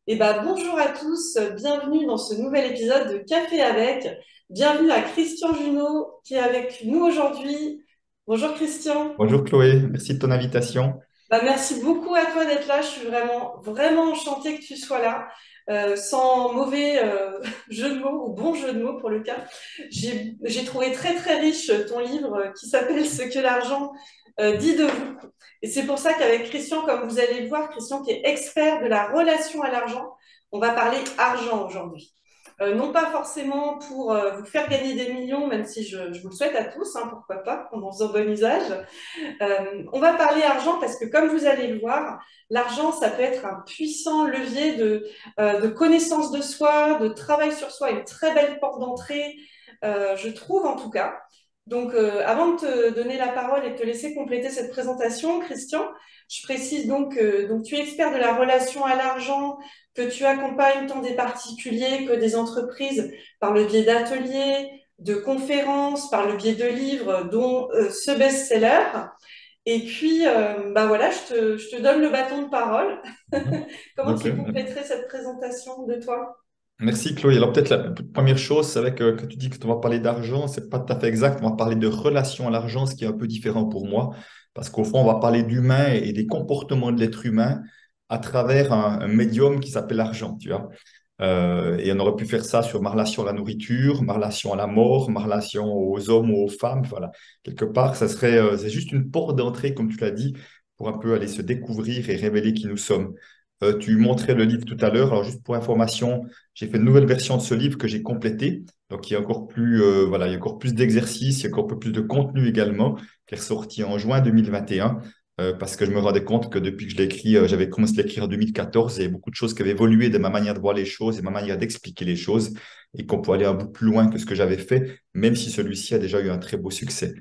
Bonjour à tous, bienvenue dans ce nouvel épisode de Café avec. Bienvenue à Christian Junot qui est avec nous aujourd'hui. Bonjour Christian. Bonjour Chloé, merci de ton invitation. Merci beaucoup à toi d'être là. Je suis vraiment enchantée que tu sois là. Sans mauvais jeu de mots ou bon jeu de mots pour le cas. J'ai trouvé très riche ton livre qui s'appelle Ce que l'argent dit de vous. Et c'est pour ça qu'avec Christian, comme vous allez le voir, Christian qui est expert de la relation à l'argent, on va parler argent aujourd'hui. Non pas forcément pour vous faire gagner des millions, même si je vous le souhaite à tous, hein, pourquoi pas, en en faisant bon usage. On va parler argent parce que, comme vous allez le voir, l'argent, ça peut être un puissant levier de connaissance de soi, de travail sur soi, une très belle porte d'entrée, je trouve en tout cas. Donc, avant de te donner la parole et de te laisser compléter cette présentation, Christian, je précise donc tu es expert de la relation à l'argent, que tu accompagnes tant des particuliers que des entreprises par le biais d'ateliers, de conférences, par le biais de livres, dont ce best-seller. Et puis, voilà, je te donne le bâton de parole. Mhm. Comment Ok. tu compléterais cette présentation de toi? Merci Chloé. Alors peut-être la première chose, c'est vrai que tu dis que tu vas parler d'argent, c'est pas tout à fait exact. On va parler de relation à l'argent, ce qui est un peu différent pour moi, parce qu'au fond, on va parler d'humain et des comportements de l'être humain à travers un médium qui s'appelle l'argent, tu vois. Et on aurait pu faire ça sur ma relation à la nourriture, ma relation à la mort, ma relation aux hommes ou aux femmes. Voilà. Quelque part, ça serait, c'est juste une porte d'entrée, comme tu l'as dit, pour un peu aller se découvrir et révéler qui nous sommes. Tu montrais le livre tout à l'heure. Alors, juste pour information, j'ai fait une nouvelle version de ce livre que j'ai complété. Donc, il y a encore plus, voilà, il y a encore plus d'exercices, il y a encore un peu plus de contenu également, qui est ressorti en juin 2021 parce que je me rendais compte que depuis que je l'ai écrit, j'avais commencé à l'écrire en 2014, et il y a beaucoup de choses qui avaient évolué de ma manière de voir les choses et ma manière d'expliquer les choses, et qu'on peut aller un bout plus loin que ce que j'avais fait, même si celui-ci a déjà eu un très beau succès.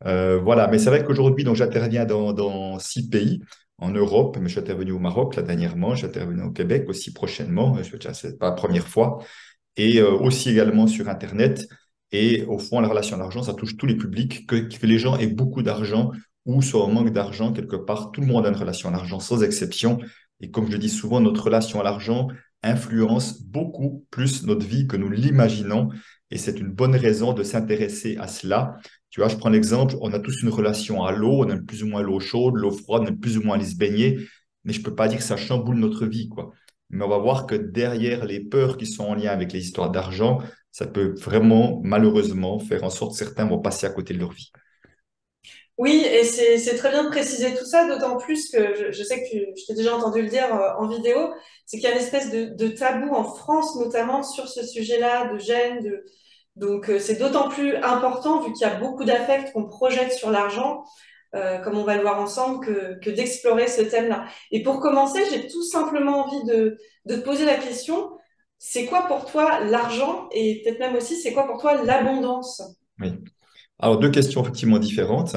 Voilà, mais c'est vrai qu'aujourd'hui, donc j'interviens dans 6 pays en Europe, mais je suis intervenu au Maroc là dernièrement, je suis intervenu au Québec aussi prochainement, c'est pas la première fois, et aussi également sur Internet. Et au fond, la relation à l'argent, ça touche tous les publics, que les gens aient beaucoup d'argent ou soit en manque d'argent quelque part. Tout le monde a une relation à l'argent, sans exception. Et comme je le dis souvent, notre relation à l'argent influence beaucoup plus notre vie que nous l'imaginons. Et c'est une bonne raison de s'intéresser à cela. Tu vois, je prends l'exemple, on a tous une relation à l'eau, on aime plus ou moins l'eau chaude, l'eau froide, on aime plus ou moins aller se baigner, mais je peux pas dire que ça chamboule notre vie, quoi. Mais on va voir que derrière les peurs qui sont en lien avec les histoires d'argent, ça peut vraiment, malheureusement, faire en sorte que certains vont passer à côté de leur vie. Oui, et c'est très bien de préciser tout ça, d'autant plus que je sais que je t'ai déjà entendu le dire en vidéo, c'est qu'il y a une espèce de tabou en France, notamment sur ce sujet-là, de gêne, donc c'est d'autant plus important vu qu'il y a beaucoup d'affects qu'on projette sur l'argent, comme on va le voir ensemble, que d'explorer ce thème-là. Et pour commencer, j'ai tout simplement envie de te poser la question, c'est quoi pour toi l'argent et peut-être même aussi, c'est quoi pour toi l'abondance? Oui. Alors, deux questions effectivement différentes.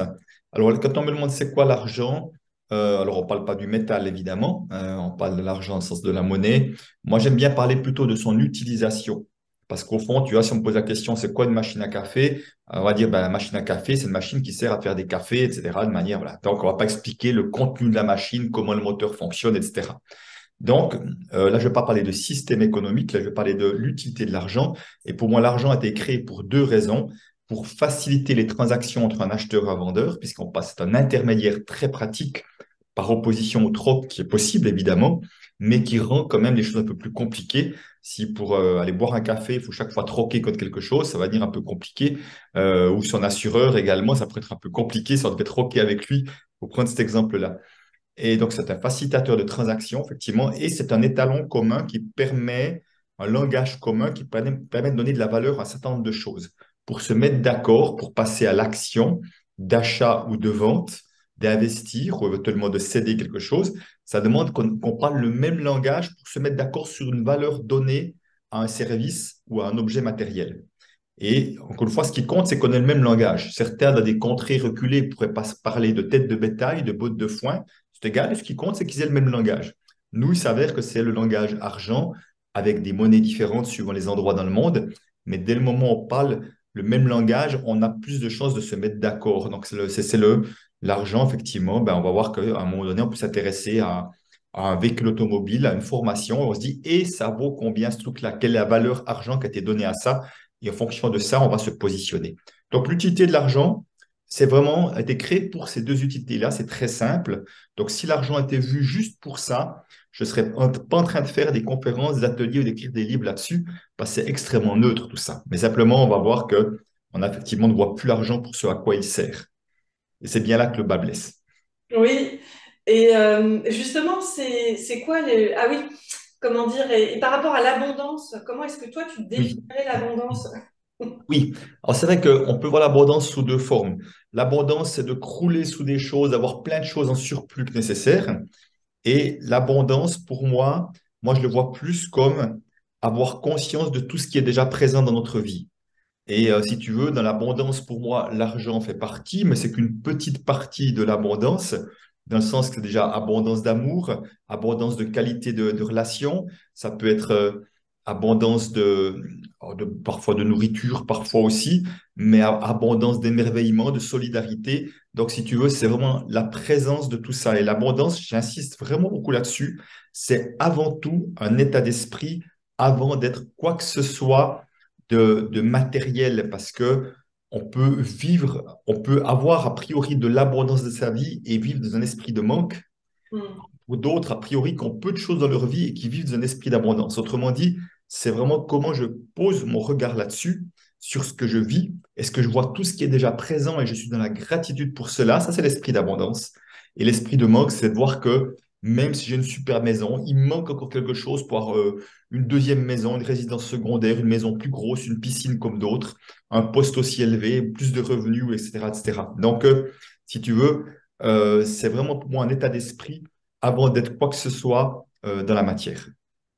Alors, quand on me demande c'est quoi l'argent, alors on ne parle pas du métal évidemment, on parle de l'argent au sens de la monnaie. Moi, j'aime bien parler plutôt de son utilisation. Parce qu'au fond, tu vois, si on me pose la question c'est quoi une machine à café, on va dire ben, machine à café, c'est une machine qui sert à faire des cafés, etc. De manière, voilà. Donc, on ne va pas expliquer le contenu de la machine, comment le moteur fonctionne, etc. Donc, là, je ne vais pas parler de système économique, là, je vais parler de l'utilité de l'argent. Et pour moi, l'argent a été créé pour deux raisons. Pour faciliter les transactions entre un acheteur et un vendeur, puisqu'on passe d'un intermédiaire très pratique par opposition au troc qui est possible, évidemment, mais qui rend quand même les choses un peu plus compliquées. Si pour aller boire un café, il faut chaque fois troquer contre quelque chose, ça va devenir un peu compliqué. Ou son assureur également, ça pourrait être un peu compliqué si on devait troquer avec lui, pour prendre cet exemple-là. Et donc, c'est un facilitateur de transaction, effectivement, et c'est un étalon commun qui permet, un langage commun qui permet de donner de la valeur à un certain nombre de choses. Pour se mettre d'accord, pour passer à l'action d'achat ou de vente, d'investir ou éventuellement de céder quelque chose, ça demande qu'on parle le même langage pour se mettre d'accord sur une valeur donnée à un service ou à un objet matériel. Et encore une fois, ce qui compte, c'est qu'on ait le même langage. Certains, dans des contrées reculées, pourraient pas se parler de tête de bétail, de bottes de foin. C'est égal. Et ce qui compte, c'est qu'ils aient le même langage. Nous, il s'avère que c'est le langage argent, avec des monnaies différentes suivant les endroits dans le monde. Mais dès le moment où on parle le même langage, on a plus de chances de se mettre d'accord. Donc, l'argent, effectivement, ben, on va voir qu'à un moment donné, on peut s'intéresser à à un véhicule automobile, à une formation, et on se dit, et ça vaut combien ce truc-là? Quelle est la valeur argent qui a été donnée à ça? Et en fonction de ça, on va se positionner. Donc, l'utilité de l'argent, c'est vraiment a été créé pour ces deux utilités-là. C'est très simple. Donc, si l'argent était vu juste pour ça, je ne serais pas en train de faire des conférences, des ateliers ou d'écrire des livres là-dessus, parce que c'est extrêmement neutre tout ça. Mais simplement, on va voir que on a effectivement ne voit plus l'argent pour ce à quoi il sert. Et c'est bien là que le bas blesse. Oui, et justement, c'est quoi les... Ah oui, comment dire, et par rapport à l'abondance, comment est-ce que toi, tu Oui. définirais l'abondance? Oui, alors c'est vrai qu'on peut voir l'abondance sous deux formes. L'abondance, c'est de crouler sous des choses, d'avoir plein de choses en surplus que nécessaire. Et l'abondance, pour moi, je le vois plus comme avoir conscience de tout ce qui est déjà présent dans notre vie. Et si tu veux, dans l'abondance, pour moi, l'argent fait partie, mais c'est qu'une petite partie de l'abondance, dans le sens que c'est déjà abondance d'amour, abondance de qualité de relation, ça peut être abondance parfois de nourriture, parfois aussi, mais abondance d'émerveillement, de solidarité. Donc, si tu veux, c'est vraiment la présence de tout ça. Et l'abondance, j'insiste vraiment beaucoup là-dessus, c'est avant tout un état d'esprit avant d'être quoi que ce soit de matériel parce que on peut avoir a priori de l'abondance de sa vie et vivre dans un esprit de manque, Hmm. ou d'autres a priori qui ont peu de choses dans leur vie et qui vivent dans un esprit d'abondance. Autrement dit, c'est vraiment comment je pose mon regard là-dessus, sur ce que je vis. Est-ce que je vois tout ce qui est déjà présent et je suis dans la gratitude pour cela? Ça, c'est l'esprit d'abondance. Et l'esprit de manque, c'est de voir que même si j'ai une super maison, il manque encore quelque chose pour avoir une deuxième maison, une résidence secondaire, une maison plus grosse, une piscine comme d'autres, un poste aussi élevé, plus de revenus, etc., etc. Donc, si tu veux, c'est vraiment pour moi un état d'esprit avant d'être quoi que ce soit dans la matière.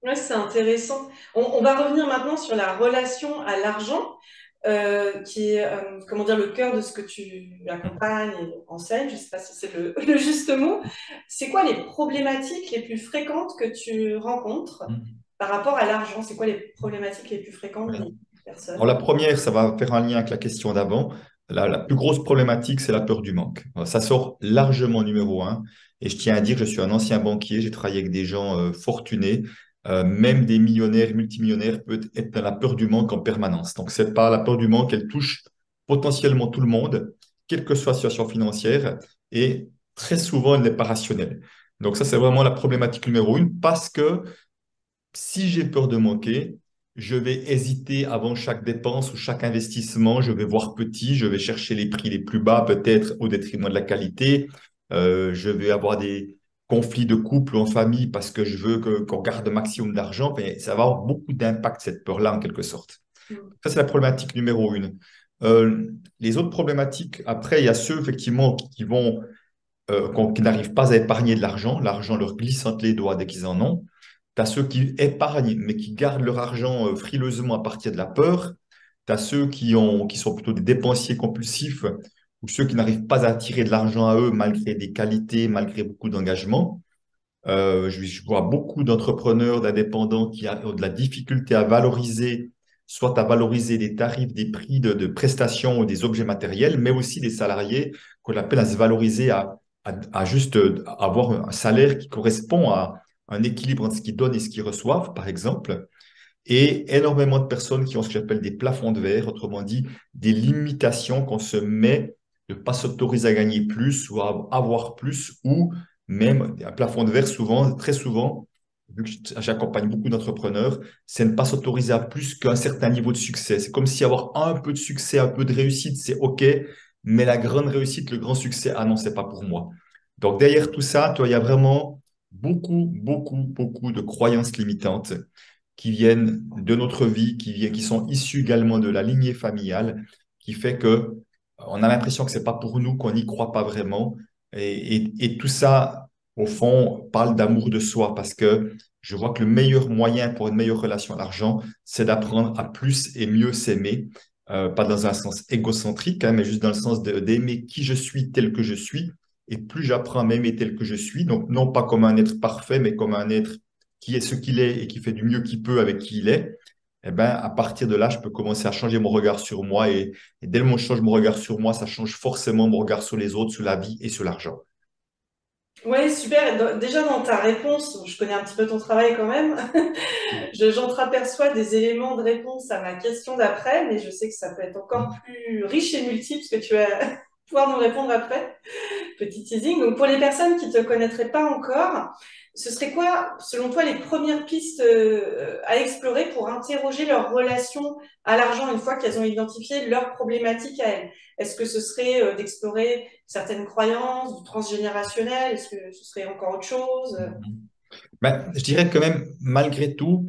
Ouais, c'est intéressant. On va revenir maintenant sur la relation à l'argent, qui est, comment dire, le cœur de ce que tu accompagnes et enseignes. Je ne sais pas si c'est le juste mot. C'est quoi les problématiques les plus fréquentes que tu rencontres Mhm. par rapport à l'argent? C'est quoi les problématiques les plus fréquentes Ouais. des Alors personnes? la première, ça va faire un lien avec la question d'avant. La plus grosse problématique, c'est la peur du manque. Ça sort largement numéro un. Et je tiens à dire, je suis un ancien banquier, j'ai travaillé avec des gens fortunés. Même des millionnaires, multimillionnaires peuvent être dans la peur du manque en permanence. Donc c'est pas la peur du manque, elle touche potentiellement tout le monde, quelle que soit la situation financière. Et très souvent, elle n'est pas rationnelle. Donc ça, c'est vraiment la problématique numéro une parce que si j'ai peur de manquer, je vais hésiter avant chaque dépense ou chaque investissement. Je vais voir petit, je vais chercher les prix les plus bas, peut-être au détriment de la qualité. Je vais avoir des conflits de couple ou en famille parce que je veux qu'on garde un maximum d'argent. Mais ça va avoir beaucoup d'impact, cette peur-là, en quelque sorte. Mm. Ça, c'est la problématique numéro une. Les autres problématiques, après, il y a ceux, effectivement, qui n'arrivent pas à épargner de l'argent. L'argent leur glisse entre les doigts dès qu'ils en ont. Tu as ceux qui épargnent, mais qui gardent leur argent frileusement à partir de la peur. Tu as ceux qui sont plutôt des dépensiers compulsifs ou ceux qui n'arrivent pas à attirer de l'argent à eux malgré des qualités, malgré beaucoup d'engagement. Je vois beaucoup d'entrepreneurs, d'indépendants qui ont de la difficulté à valoriser, soit à valoriser des tarifs, des prix de prestations ou des objets matériels, mais aussi des salariés qu'on appelle à se valoriser, à juste avoir un salaire qui correspond à un équilibre entre ce qu'ils donnent et ce qu'ils reçoivent, par exemple. Et énormément de personnes qui ont ce que j'appelle des plafonds de verre, autrement dit, des limitations qu'on se met de ne pas s'autoriser à gagner plus ou à avoir plus, ou même un plafond de verre, souvent, très souvent, vu que j'accompagne beaucoup d'entrepreneurs, c'est ne pas s'autoriser à plus qu'un certain niveau de succès. C'est comme si avoir un peu de succès, un peu de réussite, c'est OK, mais la grande réussite, le grand succès, ah non, c'est pas pour moi. Donc derrière tout ça, toi, il y a vraiment beaucoup de croyances limitantes qui viennent de notre vie, qui sont issus également de la lignée familiale, qui fait que on a l'impression que c'est pas pour nous, qu'on n'y croit pas vraiment. Et tout ça, au fond, parle d'amour de soi parce que je vois que le meilleur moyen pour une meilleure relation à l'argent, c'est d'apprendre à plus et mieux s'aimer. Pas dans un sens égocentrique, hein, mais juste dans le sens d'aimer qui je suis tel que je suis. Et plus j'apprends à m'aimer tel que je suis, donc non pas comme un être parfait, mais comme un être qui est ce qu'il est et qui fait du mieux qu'il peut avec qui il est, eh ben, à partir de là, je peux commencer à changer mon regard sur moi. Et dès que je change mon regard sur moi, ça change forcément mon regard sur les autres, sur la vie et sur l'argent. Ouais, super. Déjà dans ta réponse, je connais un petit peu ton travail quand même. J'entraperçois des éléments de réponse à ma question d'après, mais je sais que ça peut être encore plus riche et multiple ce que tu vas pouvoir nous répondre après. Petit teasing. Donc, pour les personnes qui te connaîtraient pas encore, ce serait quoi, selon toi, les premières pistes à explorer pour interroger leur relation à l'argent une fois qu'elles ont identifié leurs problématiques à elles? Est-ce que ce serait d'explorer certaines croyances, du transgénérationnel? Est-ce que ce serait encore autre chose? Ben, je dirais que quand même, malgré tout,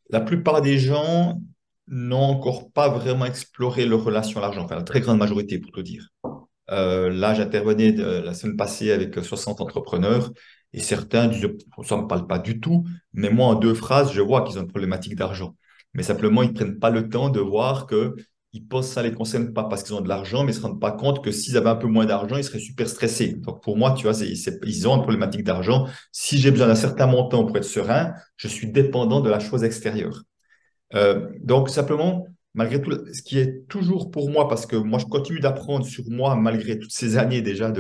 la plupart des gens n'ont encore pas vraiment exploré leur relation à l'argent, enfin la très grande majorité pour tout dire. Là, j'intervenais la semaine passée avec 60 entrepreneurs et certains disent, ça ne me parle pas du tout, mais moi, en deux phrases, je vois qu'ils ont une problématique d'argent. Mais simplement, ils ne prennent pas le temps de voir que ils pensent que ça ne les concerne pas parce qu'ils ont de l'argent, mais ils ne se rendent pas compte que s'ils avaient un peu moins d'argent, ils seraient super stressés. Donc, pour moi, tu vois, ils ont une problématique d'argent. Si j'ai besoin d'un certain montant pour être serein, je suis dépendant de la chose extérieure. Donc, simplement, malgré tout, ce qui est toujours pour moi, parce que moi, je continue d'apprendre sur moi, malgré toutes ces années déjà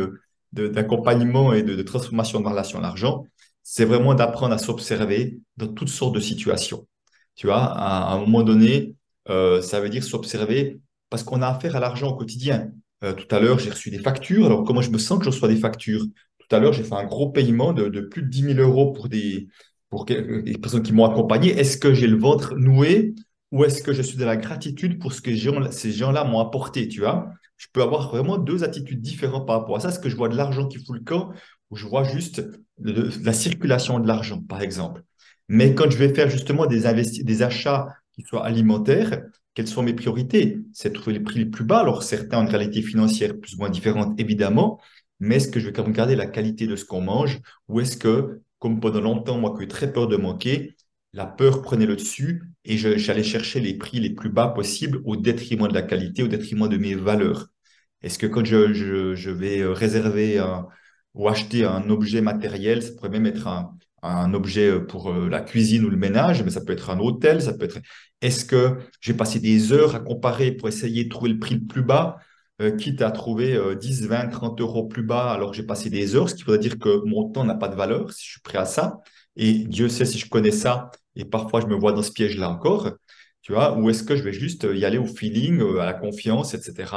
d'accompagnement et de transformation de ma relation à l'argent, c'est vraiment d'apprendre à s'observer dans toutes sortes de situations. Tu vois, à un moment donné, ça veut dire s'observer parce qu'on a affaire à l'argent au quotidien. Tout à l'heure, j'ai reçu des factures. Alors, comment je me sens que je reçois des factures? Tout à l'heure, j'ai fait un gros paiement de plus de 10 000 € pour les personnes qui m'ont accompagné. Est-ce que j'ai le ventre noué ou est-ce que je suis de la gratitude pour ce que ces gens-là m'ont apporté, tu vois? Je peux avoir vraiment deux attitudes différentes par rapport à ça. Est-ce que je vois de l'argent qui fout le camp ou je vois juste de la circulation de l'argent, par exemple? Mais quand je vais faire justement des achats qui soient alimentaires, quelles sont mes priorités? C'est trouver les prix les plus bas. Alors, certains ont une réalité financière plus ou moins différente, évidemment, mais est-ce que je vais quand même garder la qualité de ce qu'on mange ou est-ce que, comme pendant longtemps, moi, qui ai eu très peur de manquer, la peur prenait le dessus et j'allais chercher les prix les plus bas possibles au détriment de la qualité, au détriment de mes valeurs. Est-ce que quand je vais réserver ou acheter un objet matériel, ça pourrait même être un objet pour la cuisine ou le ménage, mais ça peut être un hôtel, ça peut être... Est-ce que j'ai passé des heures à comparer pour essayer de trouver le prix le plus bas, quitte à trouver 10, 20, 30 € plus bas alors que j'ai passé des heures, ce qui voudrait dire que mon temps n'a pas de valeur si je suis prêt à ça. Et Dieu sait si je connais ça, et parfois je me vois dans ce piège-là encore, tu vois, ou est-ce que je vais juste y aller au feeling, à la confiance, etc.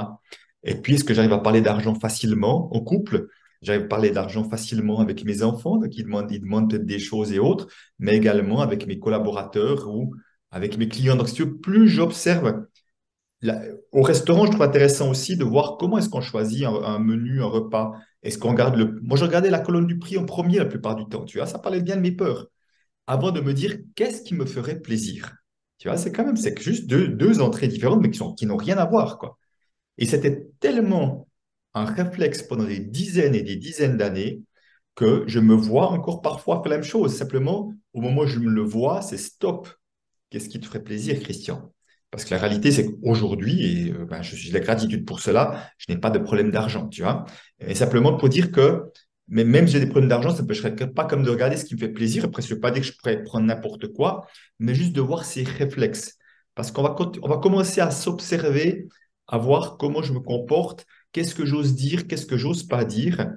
Et puis, est-ce que j'arrive à parler d'argent facilement en couple? J'arrive à parler d'argent facilement avec mes enfants, donc ils demandent peut-être des choses et autres, mais également avec mes collaborateurs ou avec mes clients. Donc, si tu veux, plus j'observe, là, au restaurant, je trouve intéressant aussi de voir comment est-ce qu'on choisit un menu, un repas. Est-ce qu'on regarde le... Moi, je regardais la colonne du prix en premier la plupart du temps, tu vois, ça parlait bien de mes peurs, avant de me dire qu'est-ce qui me ferait plaisir. Tu vois, c'est juste deux entrées différentes, mais qui n'ont rien à voir, quoi. Et c'était tellement un réflexe pendant des dizaines et des dizaines d'années que je me vois encore parfois faire la même chose. Simplement, au moment où je me le vois, c'est stop. Qu'est-ce qui te ferait plaisir, Christian? Parce que la réalité, c'est qu'aujourd'hui, et ben, je suis de la gratitude pour cela, je n'ai pas de problème d'argent, tu vois. Et simplement pour dire que, mais même si j'ai des problèmes d'argent, ça ne m'empêcherait pas comme de regarder ce qui me fait plaisir. Après, je ne veux pas dire que je pourrais prendre n'importe quoi, mais juste de voir ces réflexes. Parce on va commencer à s'observer, à voir comment je me comporte, qu'est-ce que j'ose dire, qu'est-ce que j'ose pas dire.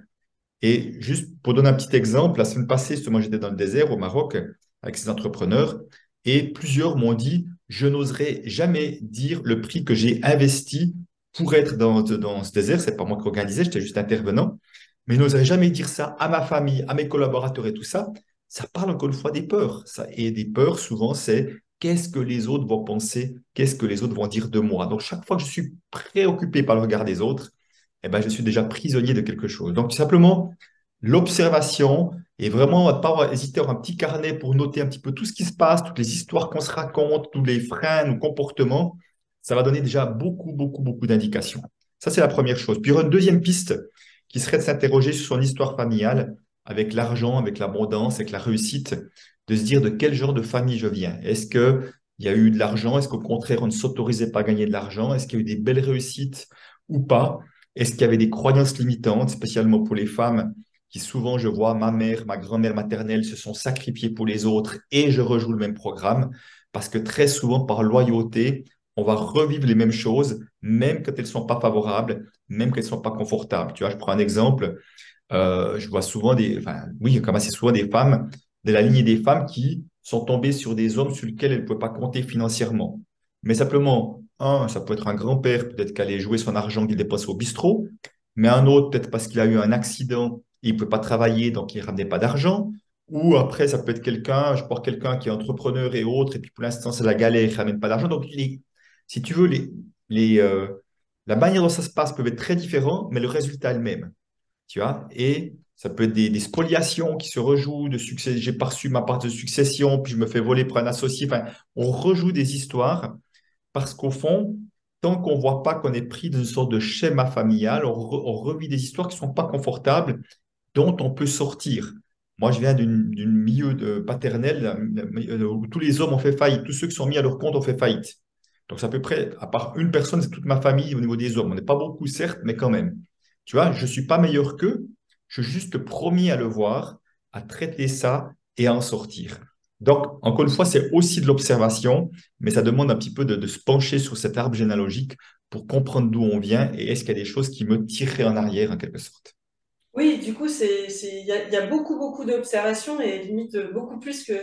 Et juste pour donner un petit exemple, la semaine passée, justement, j'étais dans le désert au Maroc avec ces entrepreneurs et plusieurs m'ont dit, je n'oserais jamais dire le prix que j'ai investi pour être dans ce désert. C'est pas moi qui organisais, j'étais juste intervenant. Mais je n'oserais jamais dire ça à ma famille, à mes collaborateurs et tout ça. Ça parle encore une fois des peurs. Ça. Et des peurs, souvent, c'est qu'est-ce que les autres vont penser, qu'est-ce que les autres vont dire de moi. Donc, chaque fois que je suis préoccupé par le regard des autres, eh ben, je suis déjà prisonnier de quelque chose. Donc, tout simplement, l'observation et vraiment pas hésiter à avoir un petit carnet pour noter un petit peu tout ce qui se passe, toutes les histoires qu'on se raconte, tous les freins, nos comportements, ça va donner déjà beaucoup, beaucoup, beaucoup d'indications. Ça, c'est la première chose. Puis, il y aura une deuxième piste qui serait de s'interroger sur son histoire familiale avec l'argent, avec l'abondance, avec la réussite, de se dire de quel genre de famille je viens. Est-ce qu'il y a eu de l'argent? Est-ce qu'au contraire, on ne s'autorisait pas à gagner de l'argent? Est-ce qu'il y a eu des belles réussites ou pas? Est-ce qu'il y avait des croyances limitantes, spécialement pour les femmes, qui souvent, je vois, ma mère, ma grand-mère maternelle se sont sacrifiées pour les autres et je rejoue le même programme parce que très souvent, par loyauté, on va revivre les mêmes choses, même quand elles ne sont pas favorables, même qu'elles ne sont pas confortables. Tu vois, je prends un exemple. Je vois souvent enfin, oui, comme assez souvent des femmes, de la lignée des femmes qui sont tombées sur des hommes sur lesquels elles ne pouvaient pas compter financièrement. Mais simplement, un, ça peut être un grand-père, peut-être qu'elle allait jouer son argent qu'il dépense au bistrot, mais un autre, peut-être parce qu'il a eu un accident et il ne peut pas travailler, donc il ne ramenait pas d'argent. Ou après, ça peut être quelqu'un, je porte quelqu'un qui est entrepreneur et autre, et puis pour l'instant, c'est la galère, il ne ramène pas d'argent. Donc, si tu veux, les, euh, la manière dont ça se passe peut être très différente, mais le résultat est le même, tu vois. Et ça peut être des spoliations qui se rejouent de succès. J'ai pas reçu ma part de succession, puis je me fais voler par un associé. Enfin, on rejoue des histoires parce qu'au fond, tant qu'on voit pas qu'on est pris dans une sorte de schéma familial, on revit des histoires qui sont pas confortables, dont on peut sortir. Moi, je viens d'une milieu paternel où tous les hommes ont fait faillite. Tous ceux qui sont mis à leur compte ont fait faillite. Donc, c'est à peu près, à part une personne, c'est toute ma famille au niveau des hommes. On n'est pas beaucoup, certes, mais quand même. Tu vois, je ne suis pas meilleur qu'eux. Je suis juste promis à le voir, à traiter ça et à en sortir. Donc, encore une fois, c'est aussi de l'observation, mais ça demande un petit peu de se pencher sur cet arbre généalogique pour comprendre d'où on vient et est-ce qu'il y a des choses qui me tireraient en arrière en quelque sorte. Oui, du coup, il y a beaucoup, beaucoup d'observations et limite beaucoup plus que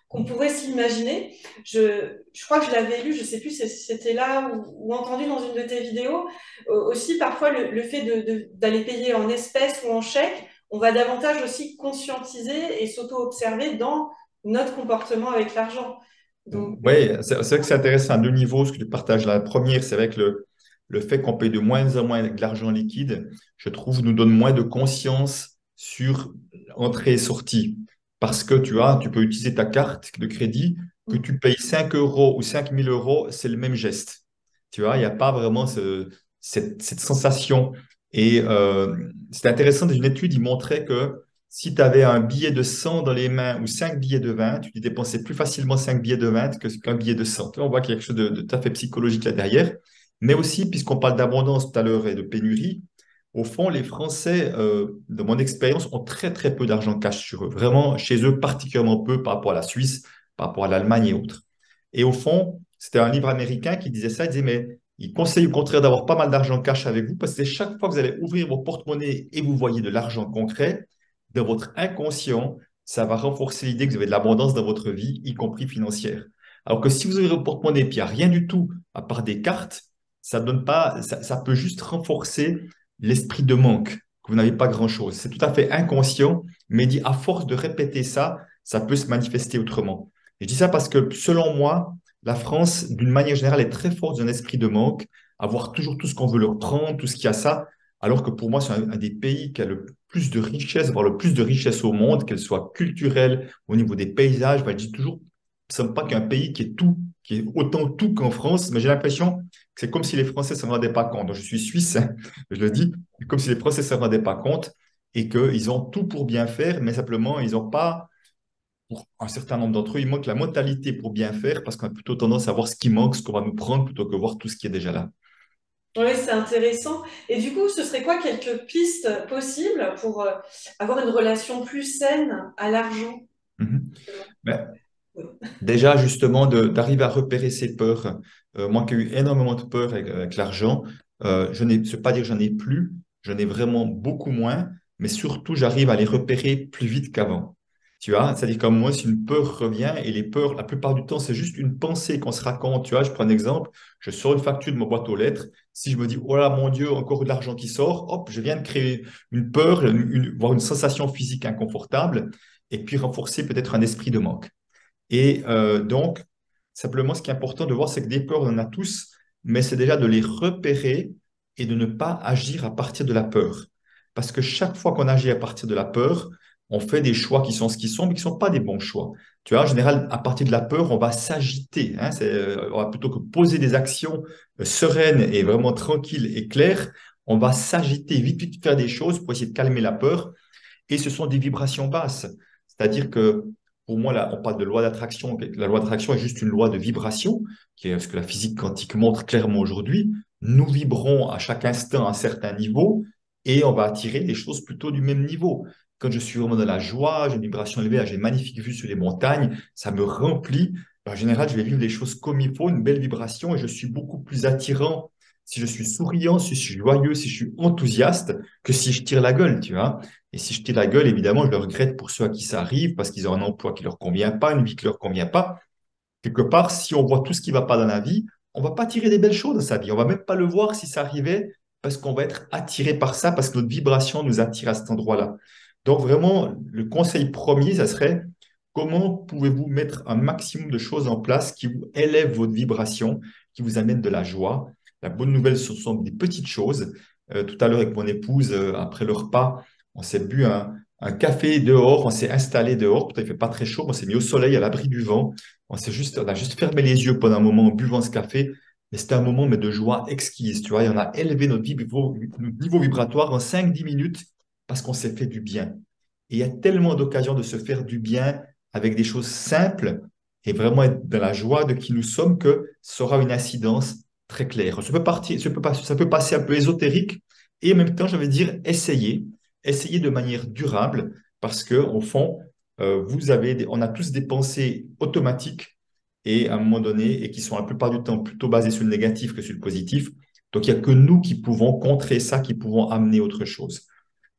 qu'on pourrait s'imaginer. Je crois que je l'avais lu, je sais plus si c'était là ou entendu dans une de tes vidéos. Aussi, parfois, le fait d'aller payer en espèces ou en chèques, on va davantage aussi conscientiser et s'auto-observer dans notre comportement avec l'argent. Donc, Oui, c'est vrai que c'est intéressant à deux niveaux ce que tu partages. La première, c'est vrai que le fait qu'on paye de moins en moins avec de l'argent liquide, je trouve, nous donne moins de conscience sur entrée et sortie. Parce que tu peux utiliser ta carte de crédit, que tu payes 5 euros ou 5 000 euros, c'est le même geste. Tu vois, il n'y a pas vraiment cette sensation. Et c'est intéressant, dans une étude, il montrait que si tu avais un billet de 100 dans les mains ou 5 billets de 20, tu dépensais plus facilement 5 billets de 20 qu'un billet de 100. Tu vois, on voit qu'il y a quelque chose de tout à fait psychologique là derrière. Mais aussi, puisqu'on parle d'abondance tout à l'heure et de pénurie, au fond, les Français, de mon expérience, ont très très peu d'argent cash sur eux. Vraiment, chez eux, particulièrement peu par rapport à la Suisse, par rapport à l'Allemagne et autres. Et au fond, c'était un livre américain qui disait ça. Il disait, mais il conseille au contraire d'avoir pas mal d'argent cash avec vous parce que chaque fois que vous allez ouvrir vos porte-monnaies et vous voyez de l'argent concret, dans votre inconscient, ça va renforcer l'idée que vous avez de l'abondance dans votre vie, y compris financière. Alors que si vous avez votre porte-monnaie et puis il n'y a rien du tout à part des cartes, ça donne pas, ça peut juste renforcer l'esprit de manque, que vous n'avez pas grand-chose. C'est tout à fait inconscient, mais dit à force de répéter ça, ça peut se manifester autrement. Et je dis ça parce que selon moi, la France, d'une manière générale, est très forte dans un esprit de manque, avoir toujours tout ce qu'on veut leur prendre, tout ce qu'il y a ça, alors que pour moi, c'est un des pays qui a le plus de richesse, voire le plus de richesse au monde, qu'elle soit culturelle, au niveau des paysages. Enfin, je dis toujours, nous ne sommes pas qu'un pays qui est tout, qui est autant tout qu'en France, mais j'ai l'impression que c'est comme si les Français ne s'en rendaient pas compte. Donc, je suis suisse, hein, je le dis, comme si les Français ne s'en rendaient pas compte et qu'ils ont tout pour bien faire, mais simplement, ils n'ont pas, pour un certain nombre d'entre eux, il manque la mentalité pour bien faire parce qu'on a plutôt tendance à voir ce qui manque, ce qu'on va nous prendre, plutôt que voir tout ce qui est déjà là. oui, c'est intéressant. Et du coup, ce serait quoi quelques pistes possibles pour avoir une relation plus saine à l'argent, Mhm. justement? Ben, déjà, justement, d'arriver à repérer ses peurs. Moi qui ai eu énormément de peur avec l'argent, je ne veux pas dire que j'en ai plus, j'en ai vraiment beaucoup moins, mais surtout, j'arrive à les repérer plus vite qu'avant. Tu vois, c'est-à-dire qu'à moi, si une peur revient, et les peurs, la plupart du temps, c'est juste une pensée qu'on se raconte. Tu vois, je prends un exemple, je sors une facture de ma boîte aux lettres. Si je me dis, oh là, mon Dieu, encore de l'argent qui sort, hop, je viens de créer une peur, voire une sensation physique inconfortable, et puis renforcer peut-être un esprit de manque. Et donc, simplement, ce qui est important de voir, c'est que des peurs, on en a tous, mais c'est déjà de les repérer et de ne pas agir à partir de la peur. Parce que chaque fois qu'on agit à partir de la peur, on fait des choix qui sont ce qu'ils sont, mais qui ne sont pas des bons choix. Tu vois, en général, à partir de la peur, on va s'agiter. Hein, on va plutôt que poser des actions sereines et vraiment tranquilles et claires, on va s'agiter, vite, vite faire des choses pour essayer de calmer la peur. Et ce sont des vibrations basses. C'est-à-dire que pour moi, là, on parle de loi d'attraction. La loi d'attraction est juste une loi de vibration, qui est ce que la physique quantique montre clairement aujourd'hui. Nous vibrons à chaque instant à un certain niveau et on va attirer des choses plutôt du même niveau. Quand je suis vraiment dans la joie, j'ai une vibration élevée, j'ai une magnifique vue sur les montagnes, ça me remplit. En général, je vais vivre les choses comme il faut, une belle vibration et je suis beaucoup plus attirant si je suis souriant, si je suis joyeux, si je suis enthousiaste, que si je tire la gueule, tu vois. Et si je tire la gueule, évidemment, je le regrette pour ceux à qui ça arrive, parce qu'ils ont un emploi qui leur convient pas, une vie qui leur convient pas. Quelque part, si on voit tout ce qui va pas dans la vie, on va pas tirer des belles choses dans sa vie. On va même pas le voir si ça arrivait, parce qu'on va être attiré par ça, parce que notre vibration nous attire à cet endroit-là. Donc vraiment, le conseil premier, ça serait comment pouvez-vous mettre un maximum de choses en place qui vous élèvent votre vibration, qui vous amènent de la joie. La bonne nouvelle, ce sont des petites choses. Tout à l'heure, avec mon épouse, après le repas, on s'est bu un café dehors, on s'est installé dehors. Peut-être il fait pas très chaud, on s'est mis au soleil, à l'abri du vent. On a juste fermé les yeux pendant un moment en buvant ce café. Mais c'était un moment mais de joie exquise, tu vois. Et on a élevé notre niveau vibratoire en 5-10 minutes parce qu'on s'est fait du bien. Et il y a tellement d'occasions de se faire du bien avec des choses simples et vraiment être dans la joie de qui nous sommes que ça aura une incidence très claire. Ça peut passer un peu ésotérique et en même temps, j'avais dire, essayer de manière durable parce que au fond, on a tous des pensées automatiques et à un moment donné, et qui sont la plupart du temps plutôt basées sur le négatif que sur le positif. Donc, il n'y a que nous qui pouvons contrer ça, qui pouvons amener autre chose.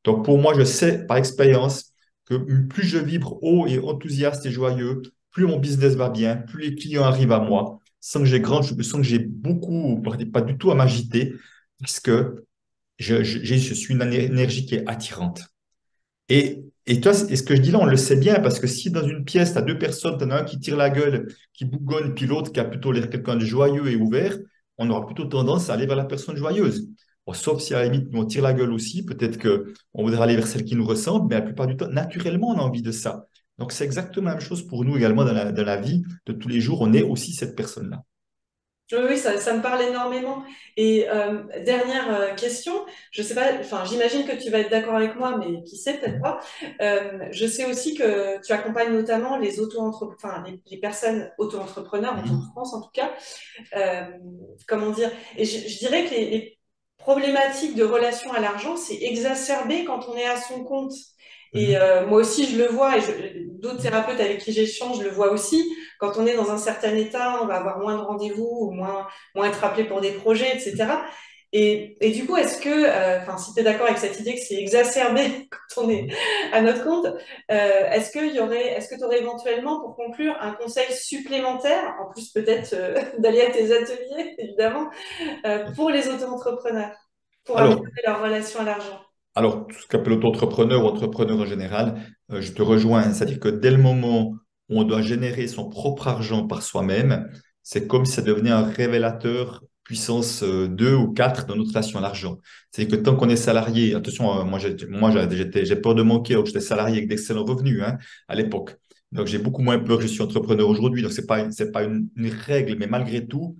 Donc, pour moi, je sais par expérience que plus je vibre haut et enthousiaste et joyeux, plus mon business va bien, plus les clients arrivent à moi, sans que j'ai beaucoup, pas du tout à m'agiter, puisque je suis une énergie qui est attirante. Et toi, et ce que je dis là, on le sait bien, parce que si dans une pièce, tu as deux personnes, tu en as un qui tire la gueule, qui bougonne, puis l'autre qui a plutôt l'air quelqu'un de joyeux et ouvert, on aura plutôt tendance à aller vers la personne joyeuse. Bon, sauf si à la limite, nous, on tire la gueule aussi, peut-être qu'on voudrait aller vers celle qui nous ressemble, mais la plupart du temps, naturellement, on a envie de ça. Donc, c'est exactement la même chose pour nous également dans la vie de tous les jours, on est aussi cette personne-là. Oui, oui, ça me parle énormément. Et dernière question, je sais pas, enfin, j'imagine que tu vas être d'accord avec moi, mais qui sait, peut-être pas. Je sais aussi que tu accompagnes notamment les enfin, les personnes auto-entrepreneurs, en Mhm. France en tout cas. Euh, comment dire? Et je dirais que les problématiques de relation à l'argent, c'est exacerbé quand on est à son compte. Et Mhm. moi aussi, je le vois, et d'autres thérapeutes avec qui j'échange le voient aussi. Quand on est dans un certain état, on va avoir moins de rendez-vous, ou moins être appelé pour des projets, etc. Et du coup, est-ce que, enfin, si tu es d'accord avec cette idée que c'est exacerbé quand on est à notre compte, est-ce que tu aurais éventuellement, pour conclure, un conseil supplémentaire, en plus peut-être d'aller à tes ateliers, évidemment, pour les auto-entrepreneurs, pour Alors, améliorer leur relation à l'argent? Alors, tout ce qu'appelle auto-entrepreneur ou entrepreneur en général, je te rejoins. C'est-à-dire que dès le moment où on doit générer son propre argent par soi-même, c'est comme si ça devenait un révélateur puissance 2 ou 4 dans notre relation à l'argent. C'est-à-dire que tant qu'on est salarié, attention, j'ai peur de manquer, donc j'étais salarié avec d'excellents revenus hein, à l'époque. Donc j'ai beaucoup moins peur que je suis entrepreneur aujourd'hui. Donc c'est pas une règle, mais malgré tout,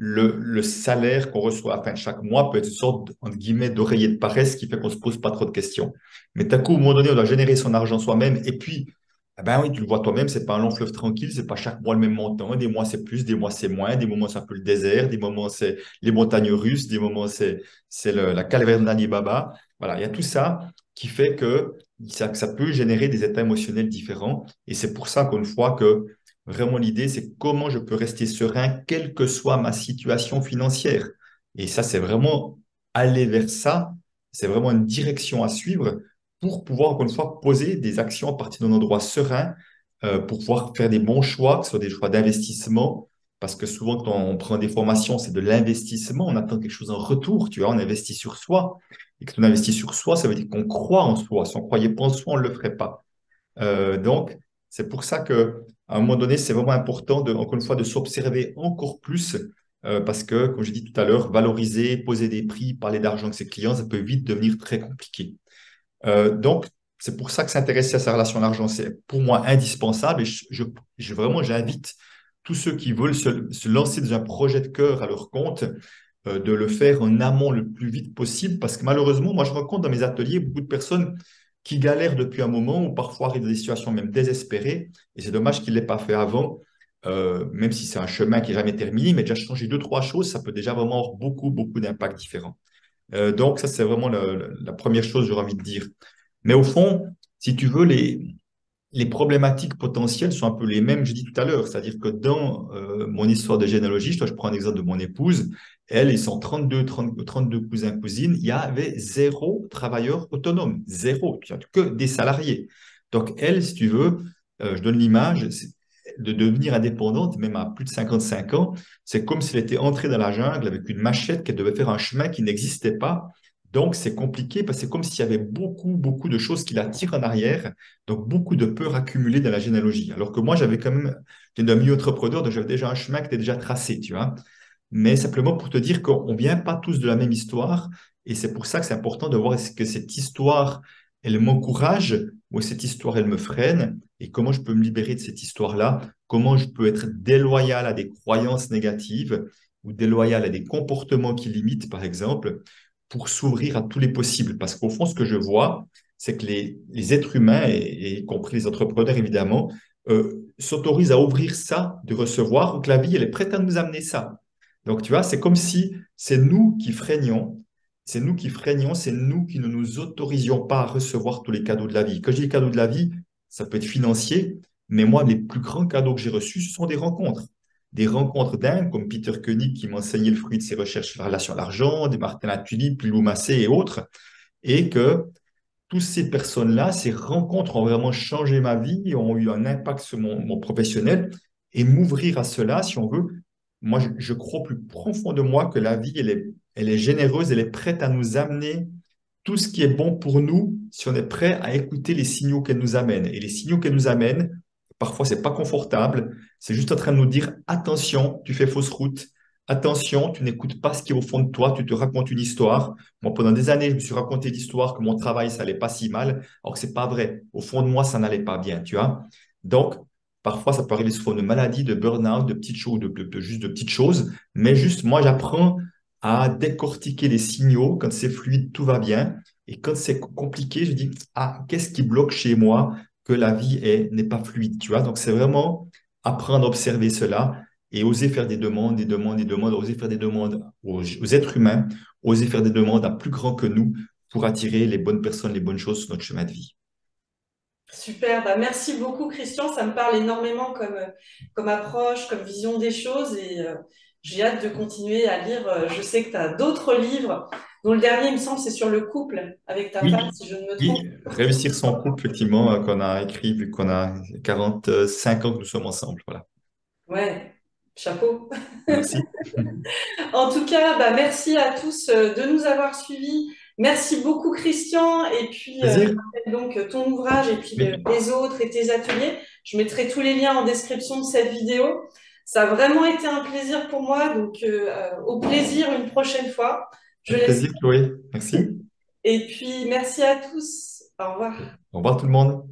le salaire qu'on reçoit à la fin de chaque mois peut être une sorte, entre guillemets, d'oreiller de paresse qui fait qu'on ne se pose pas trop de questions. Mais d'un coup, au moment donné, on doit générer son argent soi-même. Et puis, eh ben oui, tu le vois toi-même, c'est pas un long fleuve tranquille, c'est pas chaque mois le même montant. Des mois, c'est plus, des mois, c'est moins. Des moments, c'est un peu le désert. Des moments, c'est les montagnes russes. Des moments, c'est la calvaire d'Ali Baba. Voilà, il y a tout ça qui fait que ça peut générer des états émotionnels différents. Et c'est pour ça, qu'une fois, que vraiment, l'idée, c'est comment je peux rester serein, quelle que soit ma situation financière. Et ça, c'est vraiment aller vers ça. C'est vraiment une direction à suivre pour pouvoir, encore une fois, poser des actions à partir d'un endroit serein, pour pouvoir faire des bons choix, que ce soit des choix d'investissement. Parce que souvent, quand on prend des formations, c'est de l'investissement. On attend quelque chose en retour. Tu vois, on investit sur soi. Et quand on investit sur soi, ça veut dire qu'on croit en soi. Si on ne croyait pas en soi, on ne le ferait pas. Donc, c'est pour ça que à un moment donné, c'est vraiment important encore une fois, de s'observer encore plus, parce que, comme j'ai dit tout à l'heure, valoriser, poser des prix, parler d'argent avec ses clients, ça peut vite devenir très compliqué. Donc, c'est pour ça que s'intéresser à sa relation à l'argent, c'est pour moi indispensable. Et vraiment, j'invite tous ceux qui veulent se lancer dans un projet de cœur à leur compte, de le faire en amont le plus vite possible, parce que malheureusement, moi, je rencontre dans mes ateliers beaucoup de personnes qui galèrent depuis un moment ou parfois arrivent dans des situations même désespérées. Et c'est dommage qu'ils ne l'aient pas fait avant, même si c'est un chemin qui n'est jamais terminé, mais déjà changer deux, trois choses, ça peut déjà vraiment avoir beaucoup, beaucoup d'impacts différents. Donc, ça, c'est vraiment la première chose que j'aurais envie de dire. Mais au fond, si tu veux, les problématiques potentielles sont un peu les mêmes que j'ai dit tout à l'heure. C'est-à-dire que dans mon histoire de généalogie, je prends un exemple de mon épouse, elle, ils sont 32 cousins, cousines, il y avait zéro travailleur autonome, zéro, il n'y a que des salariés. Donc elle, si tu veux, je donne l'image de devenir indépendante, même à plus de 55 ans, c'est comme si elle était entrée dans la jungle avec une machette qu'elle devait faire un chemin qui n'existait pas. Donc c'est compliqué parce que c'est comme s'il y avait beaucoup, beaucoup de choses qui la tirent en arrière, donc, beaucoup de peurs accumulées dans la généalogie. Alors que moi, j'avais quand même, j'étais d'un milieu entrepreneur, donc j'avais déjà un chemin qui était déjà tracé, tu vois. Mais simplement pour te dire qu'on ne vient pas tous de la même histoire. Et c'est pour ça que c'est important de voir est-ce que cette histoire, elle m'encourage ou cette histoire, elle me freine. Et comment je peux me libérer de cette histoire-là. Comment je peux être déloyal à des croyances négatives ou déloyal à des comportements qui limitent, par exemple, pour s'ouvrir à tous les possibles. Parce qu'au fond, ce que je vois, c'est que les êtres humains, et y compris les entrepreneurs évidemment, s'autorisent à ouvrir ça, de recevoir, ou que la vie, elle est prête à nous amener ça. Donc, tu vois, c'est comme si c'est nous qui freinions, c'est nous qui ne nous autorisions pas à recevoir tous les cadeaux de la vie. Quand je dis les cadeaux de la vie, ça peut être financier, mais moi, les plus grands cadeaux que j'ai reçus, ce sont des rencontres. Des rencontres dingues, comme Peter Koenig qui m'enseignait le fruit de ses recherches sur la relation à l'argent, des Martin Latulippe, Lilou Massé et autres, et que toutes ces personnes-là, ces rencontres ont vraiment changé ma vie, ont eu un impact sur mon professionnel et m'ouvrir à cela, si on veut. Moi, je crois au plus profond de moi que la vie, elle est généreuse, elle est prête à nous amener tout ce qui est bon pour nous si on est prêt à écouter les signaux qu'elle nous amène. Et les signaux qu'elle nous amène, parfois, c'est pas confortable. C'est juste en train de nous dire, attention, tu fais fausse route. Attention, tu n'écoutes pas ce qui est au fond de toi, tu te racontes une histoire. Moi, pendant des années, je me suis raconté l'histoire que mon travail, ça allait pas si mal, alors que c'est pas vrai. Au fond de moi, ça n'allait pas bien, tu vois. Donc, parfois, ça peut arriver sous forme de maladie, de burn-out, de petites choses, juste de petites choses. Mais juste, moi, j'apprends à décortiquer les signaux. Quand c'est fluide, tout va bien. Et quand c'est compliqué, je dis, ah, qu'est-ce qui bloque chez moi que la vie n'est pas fluide, tu vois. Donc, c'est vraiment apprendre à observer cela et oser faire des demandes, des demandes, des demandes, oser faire des demandes aux êtres humains, oser faire des demandes à plus grand que nous pour attirer les bonnes personnes, les bonnes choses sur notre chemin de vie. Super, bah merci beaucoup Christian, ça me parle énormément comme approche, comme vision des choses et j'ai hâte de continuer à lire. Je sais que tu as d'autres livres, dont le dernier, il me semble, c'est sur le couple avec ta femme, Oui, si je ne me trompe. oui, réussir son couple, effectivement, qu'on a écrit, vu qu'on a 45 ans que nous sommes ensemble. Voilà. Ouais, chapeau. Merci. En tout cas, bah, merci à tous de nous avoir suivis. Merci beaucoup Christian et puis Plaisir. donc ton ouvrage et puis Oui, les autres et tes ateliers. Je mettrai tous les liens en description de cette vidéo. Ça a vraiment été un plaisir pour moi, donc au plaisir une prochaine fois. Je avec laisse. plaisir, Chloé. Merci. Et puis merci à tous. Au revoir. Au revoir tout le monde.